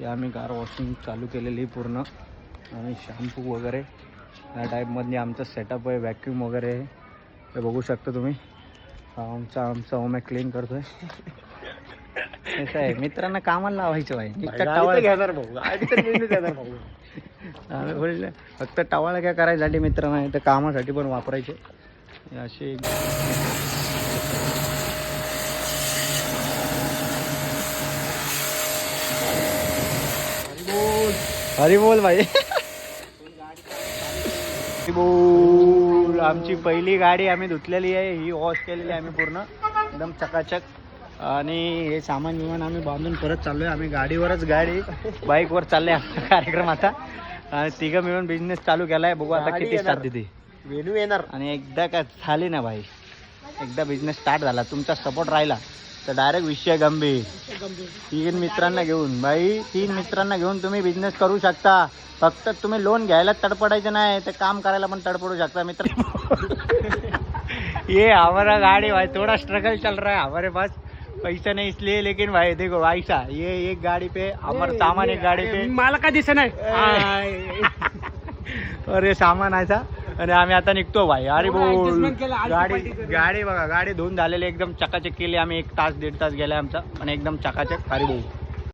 आम्ही car washing चालू केलेली पूर्ण आणि शॅम्पू वगैरे या टाईपमध्ये आमचं सेटअप आहे. वॅक्यूम वगैरे हे बघू शकता तुम्ही. आमचा ओम्या क्लीन करतोय. कसं आहे मित्रांना कामाला लावायचं भाई. टवाळ घेणार भाऊ, आम्ही बोलले फक्त टवाळ काय करायसाठी मित्रांना तर कामासाठी पण वापरायचे असे. हरी बोल भाई. बोल. आमची पहिली गाडी आम्ही धुतलेली आहे. ही वॉश केलेली आहे आम्ही पूर्ण एकदम चकाचक. आणि हे सामान विमान आम्ही बांधून परत चाललोय. आम्ही गाडीवरच बाईकवर चाललोय आमचा कार्यक्रम आता. आणि तिघं मिळून बिझनेस चालू केलाय. बघू आता किती साथ देते. वेणू येणार आणि एकदा काय झाली ना भाई, एकदा बिझनेस स्टार्ट झाला, तुमचा सपोर्ट राहिला तर डायरेक्ट विषय गंभीर. 3 मित्रांना घेऊन भाई, 3 मित्रांना घेऊन तुम्ही बिझनेस करू शकता. फक्त तुम्ही लोन घ्यायला तडपडायचं नाही, तर काम करायला पण तडपडू शकता मित्र. ये हमारा गाड़ी भाई थोड़ा स्ट्रगल चल रहा है हमारे पास, पैसा नहीं इसलिए, लेकिन भाई देखो ऐसा ये एक गाड़ी पे हमारा सामान, एक गाड़ी पे मला काय दिसत नाही. और ये सामान ऐसा. आणि आम्ही आता निघतो भाई. अरे बोल. गाडी बघा, गाडी धुवून झालेली एकदम चकाचक केली आम्ही. 1 तास 1.5 तास गेला आमचा, पण एकदम चकाचक. अरे बोल.